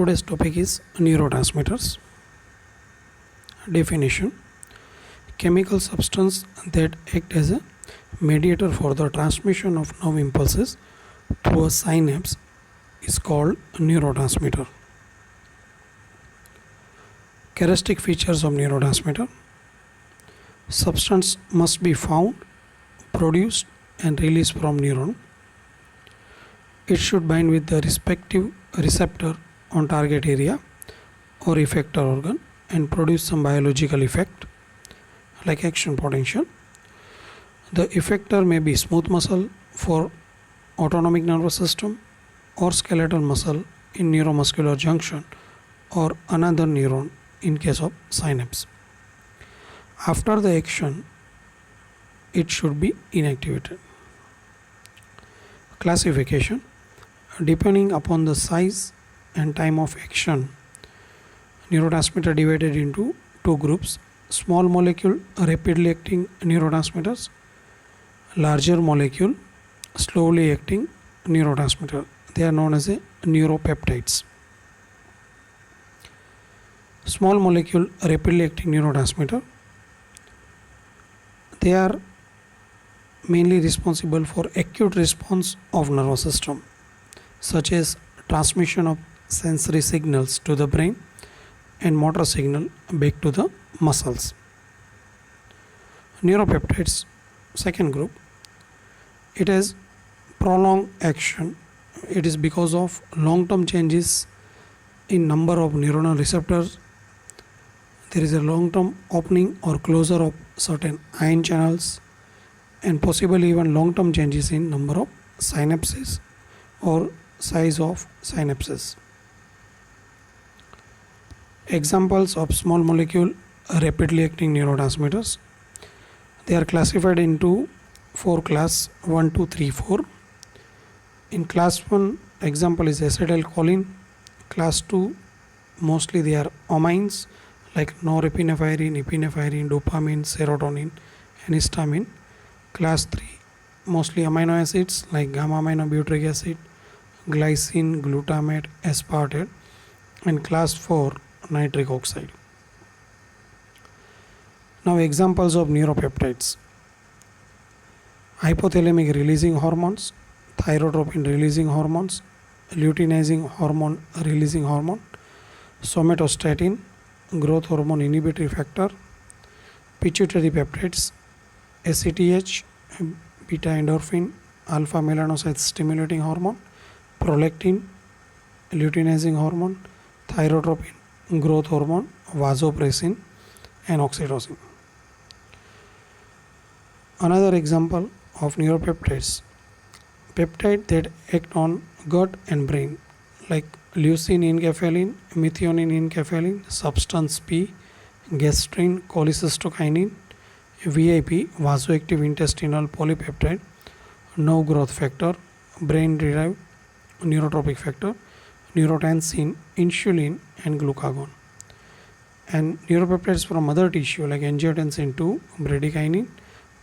Today's topic is neurotransmitters. Definition: chemical substance that act as a mediator for the transmission of nerve impulses through a synapse is called a neurotransmitter. Characteristic features of neurotransmitter: substance must be found, produced and released from neuron. It should bind with the respective receptor on target area or effector organ and produce some biological effect like action potential. The effector may be smooth muscle for autonomic nervous system or skeletal muscle in neuromuscular junction or another neuron in case of synapse. After the action, it should be inactivated. Classification: depending upon the size and time of action, neurotransmitter divided into two groups: small molecule rapidly acting neurotransmitters, larger molecule slowly acting neurotransmitter. They are known as a neuropeptides. Small molecule rapidly acting neurotransmitter, they are mainly responsible for acute response of nervous system, such as transmission of sensory signals to the brain and motor signal back to the muscles. Neuropeptides, second group, it has prolonged action. It is because of long-term changes in number of neuronal receptors. There is a long-term opening or closure of certain ion channels and possibly even long-term changes in number of synapses or size of synapses. Examples of small molecule rapidly acting neurotransmitters: they are classified into four class 1, 2, 3, 4. In class 1, example is acetylcholine. Class 2, mostly they are amines like norepinephrine, epinephrine, dopamine, serotonin and histamine. Class 3, mostly amino acids like gamma aminobutyric acid, glycine, glutamate, aspartate. And class 4, nitric oxide. Now examples of neuropeptides: hypothalamic releasing hormones, thyrotropin releasing hormones, luteinizing hormone releasing hormone, somatostatin, growth hormone inhibitory factor, pituitary peptides, ACTH, beta endorphin, alpha melanocyte stimulating hormone, prolactin, luteinizing hormone, thyrotropin, growth hormone, vasopressin and oxytocin. Another example of neuropeptides: peptide that act on gut and brain like leucine enkephalin, methionine enkephalin, substance P, gastrin, cholecystokinin, VIP, vasoactive intestinal polypeptide, nerve growth factor, brain derived neurotropic factor, neurotensin, insulin and glucagon. And neuropeptides from other tissue like angiotensin 2, bradykinin,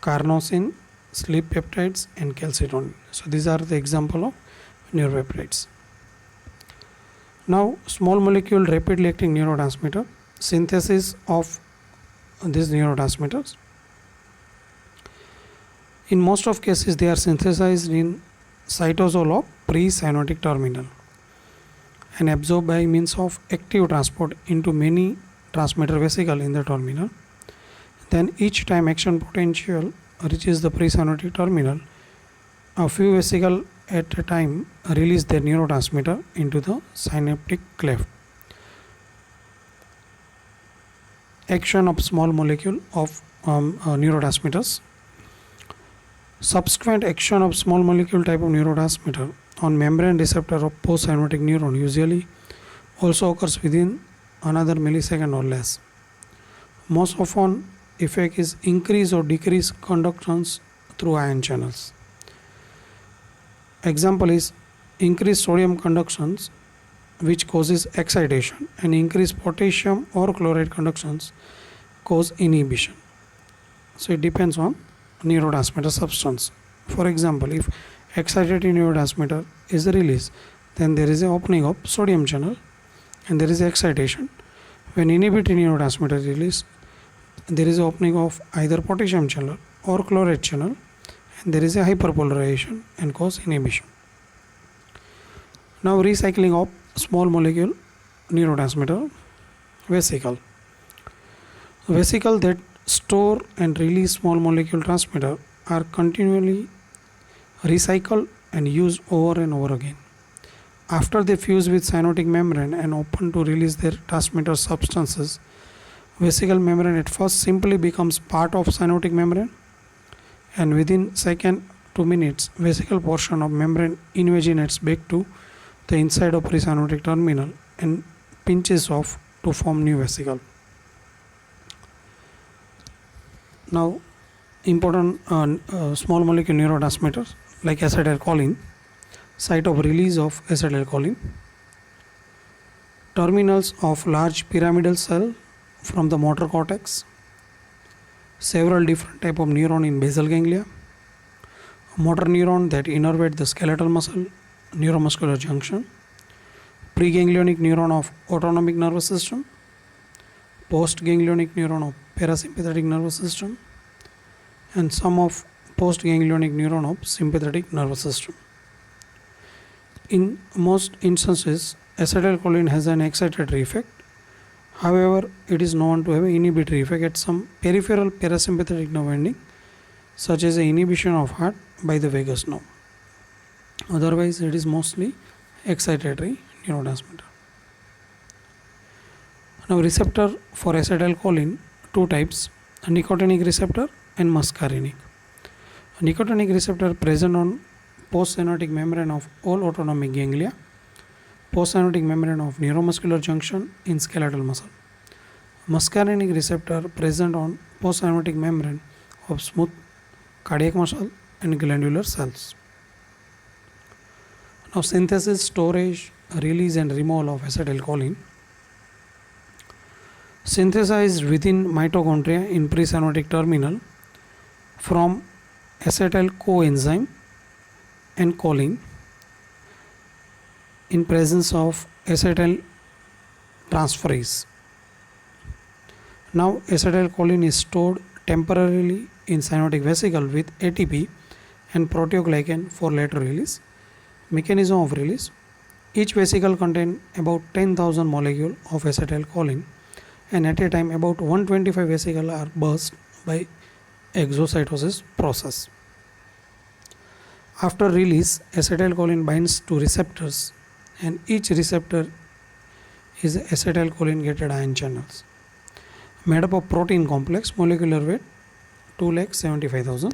carnosine, sleep peptides and calcitonin. So these are the example of neuropeptides. Now small molecule rapidly acting neurotransmitter, synthesis of these neurotransmitters. In most of cases they are synthesized in cytosol of pre-synaptic terminal and absorbed by means of active transport into many transmitter vesicle in the terminal. Then each time action potential reaches the presynaptic terminal, a few vesicle at a time release their neurotransmitter into the synaptic cleft. Action of small molecule of neurotransmitters. Subsequent action of small molecule type of neurotransmitter on membrane receptor of postsynaptic neuron usually also occurs within another millisecond or less. Most often effect is increase or decrease conductance through ion channels. Example is increased sodium conductance which causes excitation, and increased potassium or chloride conductance cause inhibition. So it depends on neurotransmitter substance. For example, if excitatory neurotransmitter is released, then there is an opening of sodium channel and there is excitation. When inhibitory neurotransmitter release, there is opening of either potassium channel or chloride channel, and there is a hyperpolarization and cause inhibition. Now recycling of small molecule neurotransmitter vesicle. Vesicle that store and release small molecule transmitter are continually recycled and used over and over again. After they fuse with cyanotic membrane and open to release their transmitter substances, vesicle membrane at first simply becomes part of cyanotic membrane, and within second to minutes vesicle portion of membrane invaginates back to the inside of precyanotic terminal and pinches off to form new vesicle. Now important small molecule neurotransmitters like acetylcholine, site of release of acetylcholine, terminals of large pyramidal cell from the motor cortex, several different type of neuron in basal ganglia, motor neuron that innervate the skeletal muscle, neuromuscular junction, preganglionic neuron of autonomic nervous system, postganglionic neuron of parasympathetic nervous system, and some of postganglionic neuron of sympathetic nervous system. In most instances, acetylcholine has an excitatory effect. However, it is known to have an inhibitory effect at some peripheral parasympathetic nerve ending, such as the inhibition of heart by the vagus nerve. Otherwise, it is mostly excitatory neurotransmitter. Now, receptor for acetylcholine, two types: a nicotinic receptor and muscarinic. A nicotinic receptor present on postsynaptic membrane of all autonomic ganglia, postsynaptic membrane of neuromuscular junction in skeletal muscle. Muscarinic receptor present on postsynaptic membrane of smooth cardiac muscle and glandular cells. Now synthesis, storage, release and removal of acetylcholine. Synthesized within mitochondria in precyanotic terminal from acetyl coenzyme and choline in presence of acetyl transferase. Now acetylcholine is stored temporarily in cyanotic vesicle with ATP and proteoglycan for later release. Mechanism of release: each vesicle contains about 10,000 molecules of acetylcholine, and at a time about 125 vesicles are burst by exocytosis process. After release, acetylcholine binds to receptors, and each receptor is acetylcholine gated ion channels made up of protein complex, molecular weight 2,75,000,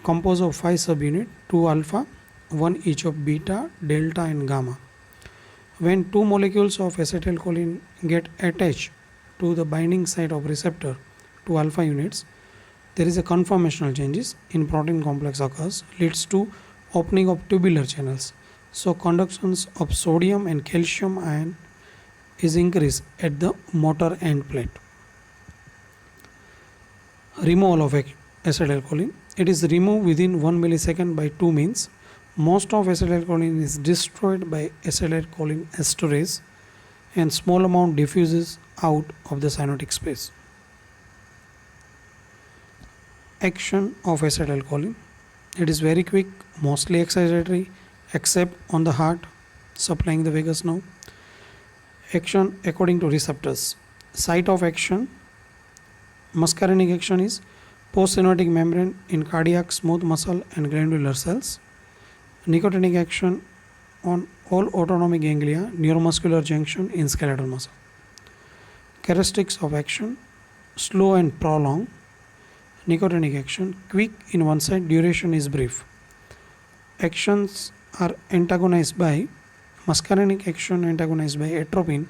composed of 5 subunits, 2 alpha, 1 each of beta, delta and gamma. When two molecules of acetylcholine get attached to the binding site of receptor, 2 alpha units, there is a conformational changes in protein complex occurs, leads to opening of tubular channels. So conductions of sodium and calcium ion is increased at the motor end plate. Removal of acetylcholine: it is removed within 1 millisecond by two means. Most of acetylcholine is destroyed by acetylcholine esterase, and small amount diffuses out of the cyanotic space. Action of acetylcholine: it is very quick, mostly excitatory, except on the heart, supplying the vagus nerve. Action according to receptors. Site of action: muscarinic action is postsynaptic membrane in cardiac, smooth muscle and glandular cells. Nicotinic action on all autonomic ganglia, neuromuscular junction in skeletal muscle. Characteristics of action: slow and prolonged. Nicotinic action: quick in one side, duration is brief. Actions are antagonized by muscarinic action, antagonized by atropine,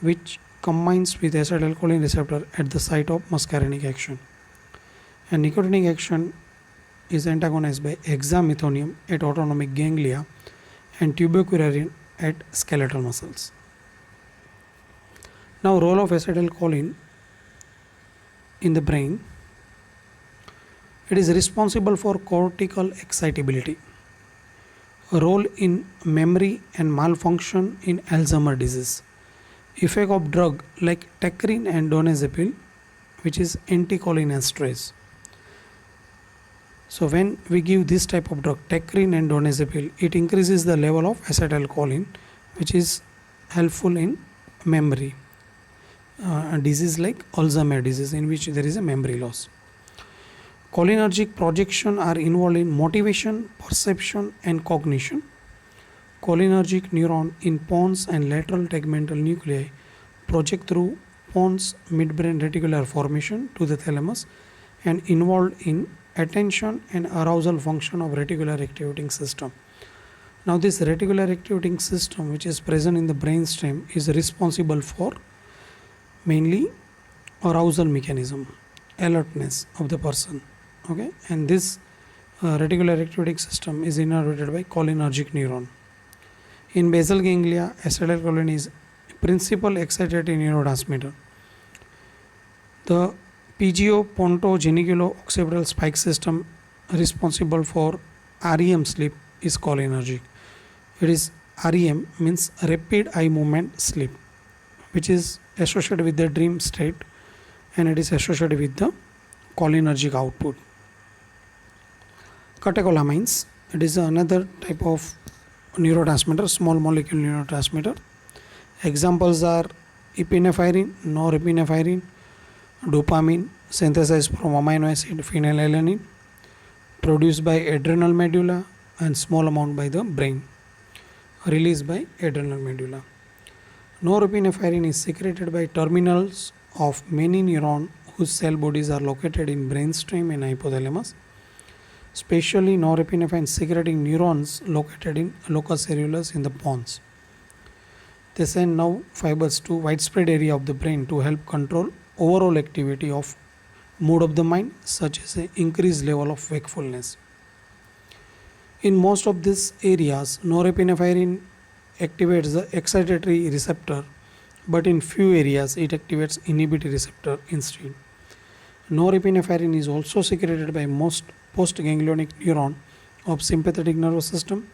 which combines with acetylcholine receptor at the site of muscarinic action. And nicotinic action is antagonized by hexamethonium at autonomic ganglia and tubercularian at skeletal muscles. Now, role of acetylcholine in the brain: it is responsible for cortical excitability, role in memory and malfunction in Alzheimer's disease, Effect of drug like tacrine and donazepam, which is anticholinesterase. So when we give this type of drug, tacrine and donazepam, it increases the level of acetylcholine, which is helpful in memory. A disease like Alzheimer's disease, in which there is a memory loss. Cholinergic projection are involved in motivation, perception, and cognition. Cholinergic neuron in pons and lateral tegmental nuclei project through pons midbrain reticular formation to the thalamus and involved in attention and arousal function of reticular activating system. Now this reticular activating system, which is present in the brainstem, is responsible for mainly arousal mechanism, alertness of the person. Okay, and this reticular activating system is innervated by cholinergic neuron. In basal ganglia, acetylcholine is principal excitatory neurotransmitter. The pgio-ponto-geniculo-occipital spike system responsible for REM sleep is cholinergic. It is REM means rapid eye movement sleep, which is associated with the dream state, and it is associated with the cholinergic output. Catecholamines, it is another type of neurotransmitter, small molecule neurotransmitter. Examples are epinephrine, norepinephrine, dopamine, synthesized from amino acid phenylalanine, produced by adrenal medulla and small amount by the brain, released by adrenal medulla. Norepinephrine is secreted by terminals of many neurons whose cell bodies are located in brainstem and hypothalamus. Especially norepinephrine secreting neurons located in locus coeruleus in the pons. They send nerve fibers to widespread area of the brain to help control overall activity of mood of the mind, such as an increased level of wakefulness. In most of these areas, norepinephrine activates the excitatory receptor, but in few areas it activates inhibitory receptor instead. Norepinephrine is also secreted by most postganglionic neuron of sympathetic nervous system,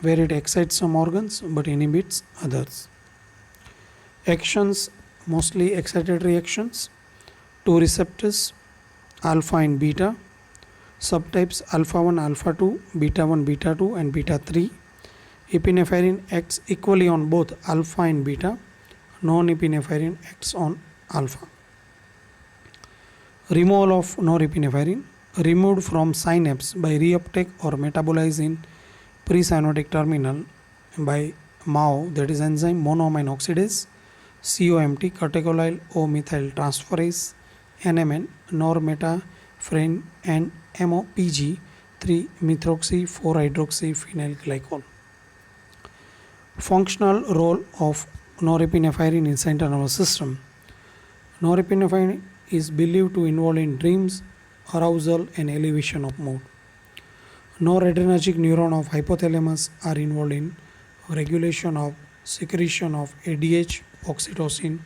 where it excites some organs but inhibits others. Actions, mostly excitatory actions. Two receptors, alpha and beta. Subtypes alpha 1, alpha 2, beta 1, beta 2, and beta 3. Epinephrine acts equally on both alpha and beta. Non-epinephrine acts on alpha. Removal of norepinephrine, removed from synapse by reuptake or metabolized in presynaptic terminal by MAO, that is enzyme monoamine oxidase, COMT, catecholyl O methyl transferase, NMN, normetaphrine, and MOPG, 3 methoxy 4 hydroxy phenyl glycol. Functional role of norepinephrine in central nervous system. Norepinephrine is believed to involve in dreams, arousal, and elevation of mood. Noradrenergic neurons of hypothalamus are involved in regulation of secretion of ADH, oxytocin,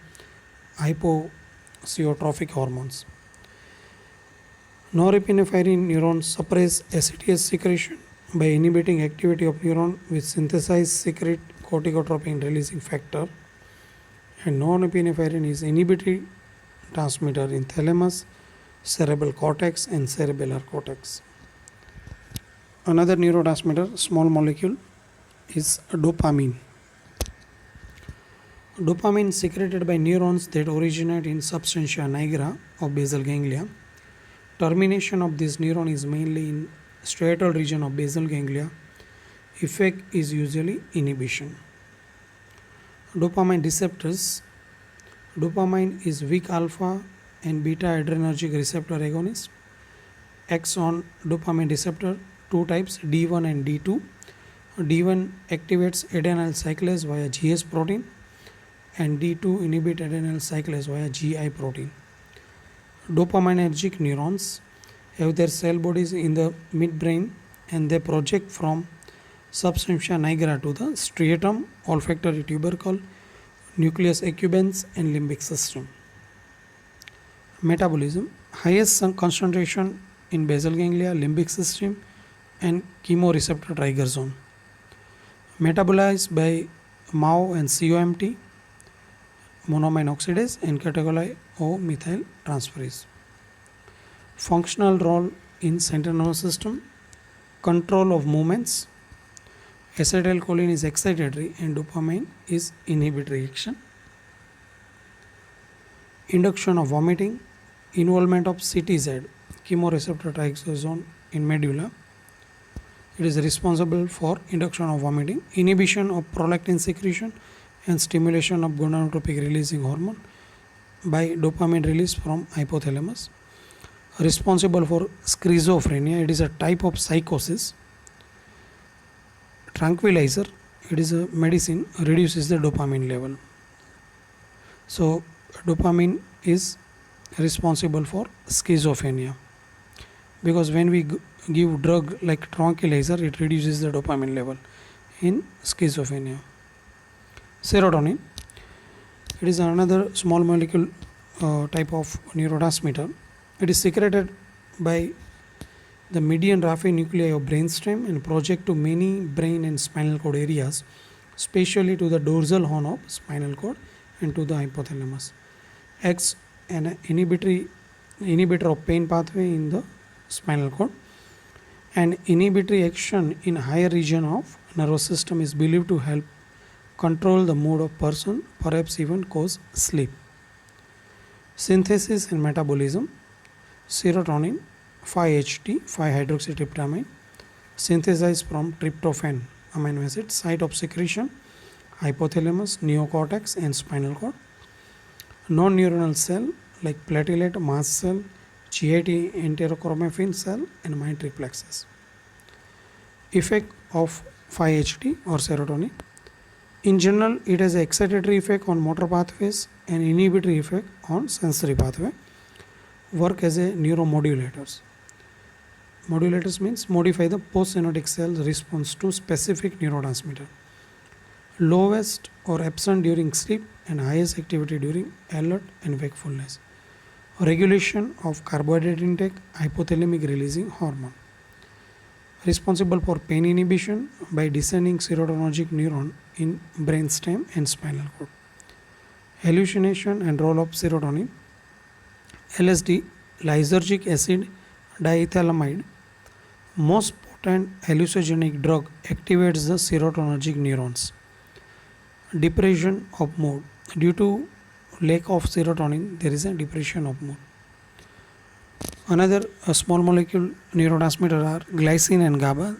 hypoxiotropic hormones. Norepinephrine neurons suppress ACTH secretion by inhibiting activity of neuron with synthesized secrete corticotropin releasing factor, and norepinephrine is inhibitory transmitter in thalamus, cerebral cortex, and cerebellar cortex. Another neurotransmitter, small molecule, is dopamine. Dopamine secreted by neurons that originate in substantia nigra of basal ganglia. Termination of this neuron is mainly in striatal region of basal ganglia. Effect is usually inhibition. Dopamine receptors. Dopamine is weak alpha and beta adrenergic receptor agonist. Acts on dopamine receptor, two types, D1 and D2. D1 activates adenyl cyclase via GS protein, and D2 inhibit adenyl cyclase via GI protein. Dopaminergic neurons have their cell bodies in the midbrain, and they project from substantia nigra to the striatum, olfactory tubercle, nucleus accumbens, and limbic system. Metabolism, highest concentration in basal ganglia, limbic system, and chemoreceptor trigger zone. Metabolized by MAO and COMT. monoamine oxidase and catechol O-methyl transferase. Functional role in central nervous system: control of movements. Acetylcholine is excitatory and dopamine is inhibitory action. Induction of vomiting. Involvement of CTZ, chemoreceptor trioxazole, in medulla. It is responsible for induction of vomiting. Inhibition of prolactin secretion and stimulation of gonadotropin releasing hormone by dopamine release from hypothalamus. Responsible for schizophrenia. It is a type of psychosis. Tranquilizer. It is a medicine, reduces the dopamine level. So dopamine is responsible for schizophrenia, because when we give drug like tranquilizer, it reduces the dopamine level in schizophrenia. Serotonin. It is another small molecule type of neurotransmitter. It is secreted by the median Raphe nuclei of brainstem and project to many brain and spinal cord areas, especially to the dorsal horn of spinal cord and to the hypothalamus. Acts an inhibitor of pain pathway in the spinal cord, and inhibitory action in higher region of nervous system is believed to help control the mood of person, perhaps even cause sleep. Synthesis and metabolism. Serotonin 5-HT 5-hydroxytryptamine synthesized from tryptophan amino acid, site of secretion hypothalamus, neocortex and spinal cord. Non-neuronal cell like platelet, mast cell, GIT enterochromaffin cell and mammary plexus. Effect of 5-HT or serotonin. In general, it has an excitatory effect on motor pathways and inhibitory effect on sensory pathway. Work as a neuromodulators. Modulators means modify the postsynaptic cell response to specific neurotransmitter. Lowest or absent during sleep and highest activity during alert and wakefulness. Regulation of carbohydrate intake, hypothalamic releasing hormone. Responsible for pain inhibition by descending serotonergic neuron in brainstem and spinal cord. Hallucination and role of serotonin. LSD, lysergic acid diethylamide, most potent hallucinogenic drug, activates the serotonergic neurons. Depression of mood. Due to lack of serotonin, there is a depression of mood. Another small molecule neurotransmitter are glycine and GABA.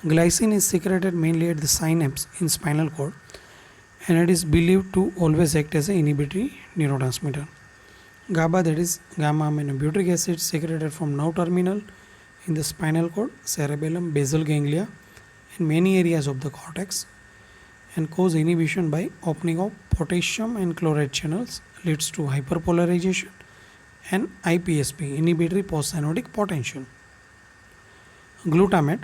Glycine is secreted mainly at the synapse in spinal cord, and it is believed to always act as an inhibitory neurotransmitter. GABA, that is gamma aminobutyric acid, secreted from nerve terminal in the spinal cord, cerebellum, basal ganglia, and many areas of the cortex, and cause inhibition by opening of potassium and chloride channels, leads to hyperpolarization and IPSP, inhibitory postsynaptic potential. Glutamate,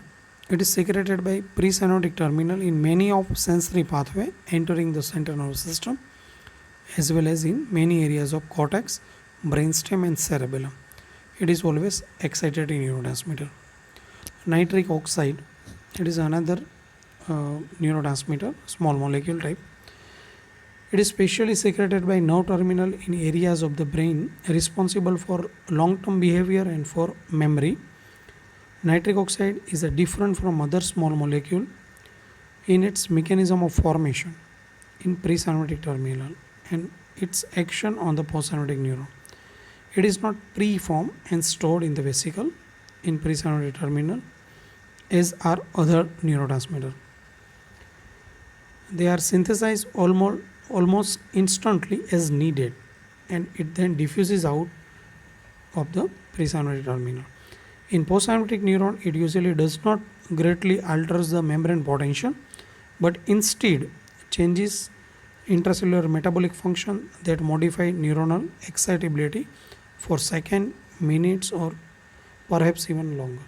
it is secreted by presynaptic terminal in many of sensory pathway entering the central nervous system, as well as in many areas of cortex, brainstem and cerebellum. It is always excitatory neurotransmitter. Nitric oxide, it is another neurotransmitter, small molecule type. It is specially secreted by nerve terminal in areas of the brain responsible for long-term behavior and for memory. Nitric oxide is a different from other small molecule in its mechanism of formation in presynaptic terminal and its action on the postsynaptic neuron. It is not preformed and stored in the vesicle in presynaptic terminal as are other neurotransmitters. They are synthesized almost instantly as needed, and it then diffuses out of the presynaptic terminal. In postsynaptic neuron, it usually does not greatly alters the membrane potential, but instead changes intracellular metabolic function that modify neuronal excitability for seconds, minutes, or perhaps even longer.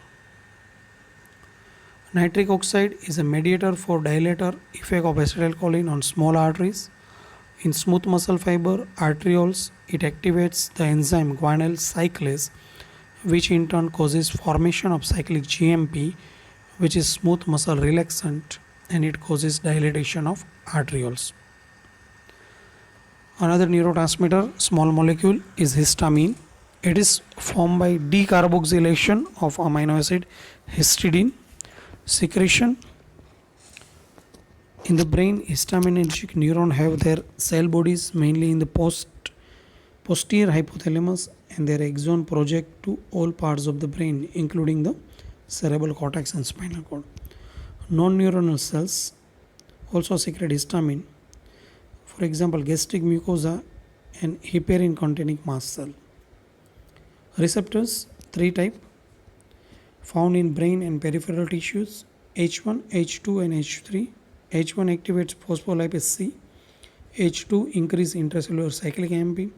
Nitric oxide is a mediator for dilator effect of acetylcholine on small arteries. In smooth muscle fiber arterioles, it activates the enzyme guanylyl cyclase, which in turn causes formation of cyclic GMP, which is smooth muscle relaxant, and it causes dilatation of arterioles. Another neurotransmitter, small molecule, is histamine. It is formed by decarboxylation of amino acid histidine. Secretion in the brain, histaminergic neurons have their cell bodies mainly in the posterior hypothalamus, and their axon project to all parts of the brain, including the cerebral cortex and spinal cord. Non-neuronal cells also secrete histamine. For example, gastric mucosa and heparin containing mast cell. Receptors, three type, found in brain and peripheral tissues: H1, H2 and H3. H1 activates phospholipase C. H2 increase intracellular cyclic AMP.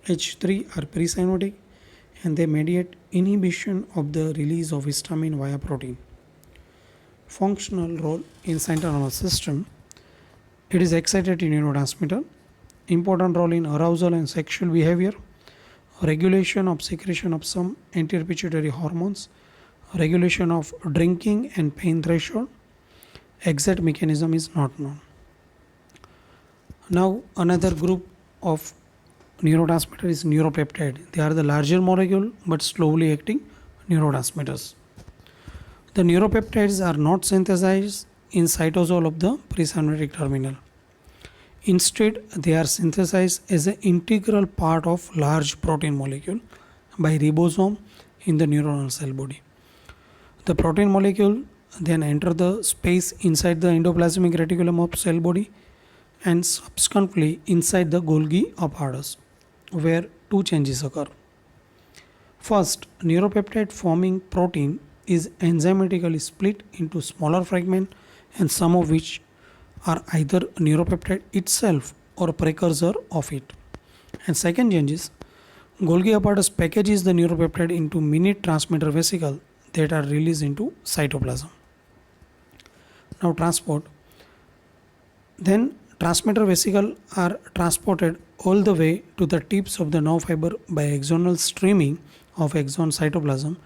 H3 are presynaptic and they mediate inhibition of the release of histamine via protein. Functional role in central nervous system. It is excitatory neurotransmitter. Important role in arousal and sexual behavior. Regulation of secretion of some anterior pituitary hormones. Regulation of drinking and pain threshold. Exact mechanism is not known. Now another group of neurotransmitter is neuropeptide. They are the larger molecule but slowly acting neurotransmitters. The neuropeptides are not synthesized in cytosol of the presynaptic terminal. Instead, they are synthesized as an integral part of large protein molecule by ribosome in the neuronal cell body. The protein molecule then enter the space inside the endoplasmic reticulum of cell body and subsequently inside the Golgi apparatus, where two changes occur. First, neuropeptide forming protein is enzymatically split into smaller fragments, and some of which are either neuropeptide itself or a precursor of it. And second change is Golgi apparatus packages the neuropeptide into mini transmitter vesicle that are released into cytoplasm. Now transport. Then transmitter vesicle are transported all the way to the tips of the nerve fiber by axonal streaming of axon cytoplasm,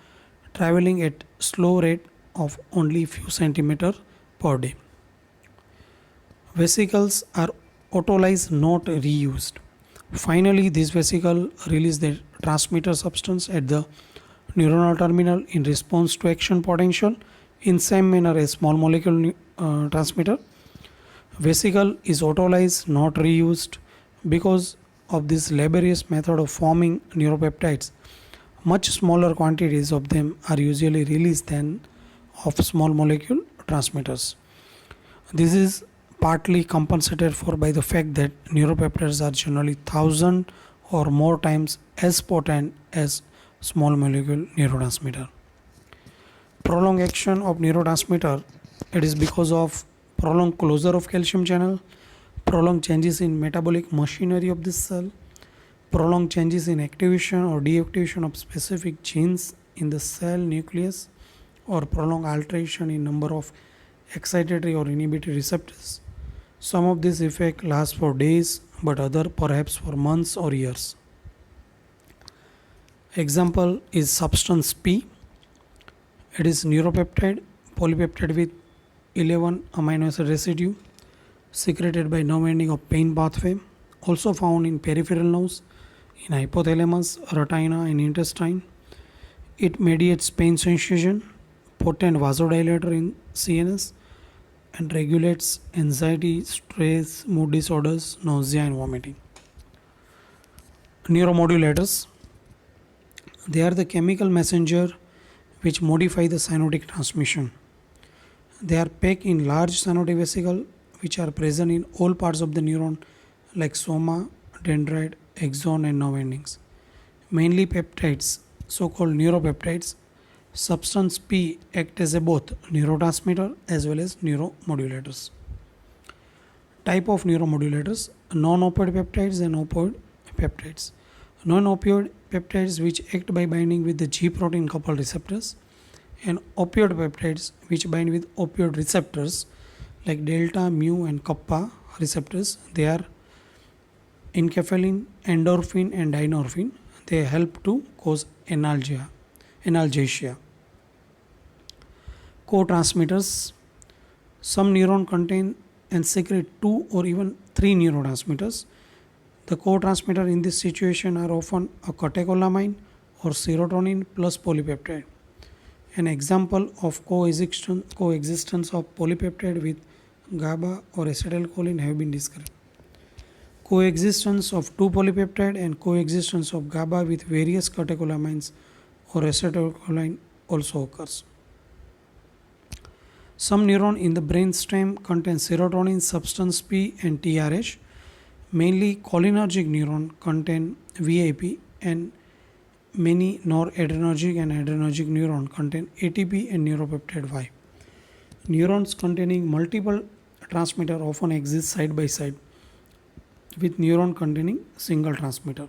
traveling at slow rate of only few centimeters per day. Vesicles are autolyzed, not reused. Finally, this vesicle release the transmitter substance at the neuronal terminal in response to action potential. In same manner as small molecule transmitter, vesicle is autolyzed, not reused. Because of this laborious method of forming neuropeptides, much smaller quantities of them are usually released than of small molecule transmitters. This is partly compensated for by the fact that neuropeptides are generally 1,000 or more times as potent as small molecule neurotransmitter. Prolonged action of neurotransmitter, it is because of prolonged closure of calcium channel, prolonged changes in metabolic machinery of this cell, prolonged changes in activation or deactivation of specific genes in the cell nucleus, or prolonged alteration in number of excitatory or inhibitory receptors. Some of this effect lasts for days, but other perhaps for months or years. Example is substance P. It is neuropeptide, polypeptide with 11 amino acid residue, secreted by nerve ending of pain pathway, also found in peripheral nerves, in hypothalamus, retina and intestine. It mediates pain sensation, potent vasodilator in CNS, and regulates anxiety, stress, mood disorders, nausea and vomiting. Neuromodulators, they are the chemical messenger which modify the synaptic transmission. They are packed in large synaptic vesicle which are present in all parts of the neuron like soma, dendrite, axon and nerve endings. Mainly peptides, so-called neuropeptides. Substance P act as a both neurotransmitter as well as neuromodulators. Type of neuromodulators: non-opioid peptides and opioid peptides. Non-opioid peptides which act by binding with the G protein coupled receptors, and opioid peptides which bind with opioid receptors like delta, mu and kappa receptors. They are enkephalin, endorphin and dynorphin. They help to cause analgesia. Co-transmitters: some neuron contain and secrete two or even three neurotransmitters. The co-transmitter in this situation are often a catecholamine or serotonin plus polypeptide. An example of coexistence of polypeptide with GABA or acetylcholine have been described. Coexistence of two polypeptide and coexistence of GABA with various catecholamines or acetylcholine also occurs. Some neurons in the brainstem contain serotonin, substance P, and TRH. Mainly cholinergic neurons contain VIP, and many noradrenergic and adrenergic neurons contain ATP and neuropeptide Y. Neurons containing multiple transmitter often exist side by side with neuron containing single transmitter.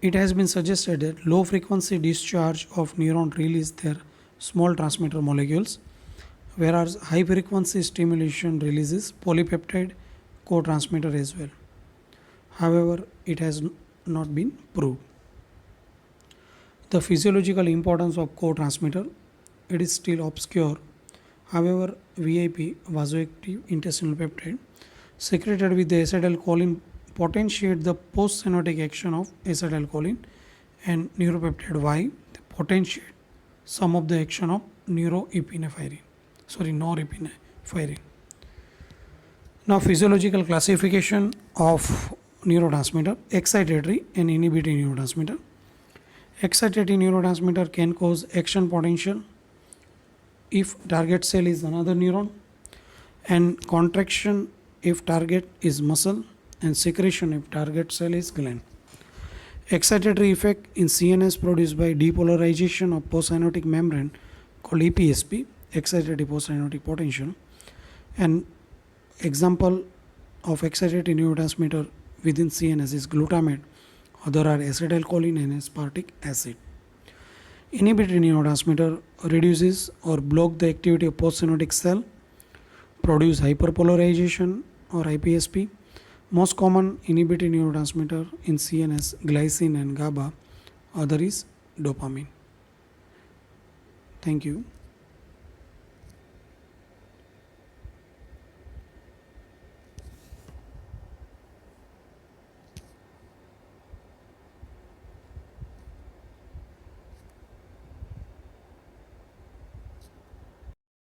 It has been suggested that low frequency discharge of neuron release their small transmitter molecules, whereas high frequency stimulation releases polypeptide co-transmitter as well. However, it has not been proved. The physiological importance of co-transmitter, it is still obscure. However, VIP, vasoactive intestinal peptide, secreted with the acetylcholine potentiate the postsynaptic action of acetylcholine, and neuropeptide Y potentiate some of the action of norepinephrine. Now, physiological classification of neurotransmitter: excitatory and inhibitory neurotransmitter. Excitatory neurotransmitter can cause action potential if target cell is another neuron, and contraction if target is muscle, and secretion if target cell is gland. Excitatory effect in CNS produced by depolarization of postsynaptic membrane called EPSP, excitatory postsynaptic potential. An example of excitatory neurotransmitter within CNS is glutamate. Other are acetylcholine and aspartic acid. Inhibitory neurotransmitter reduces or block the activity of postsynaptic cell, produce hyperpolarization or IPSP. Most common inhibitory neurotransmitter in CNS, glycine and GABA. Other is dopamine. Thank you.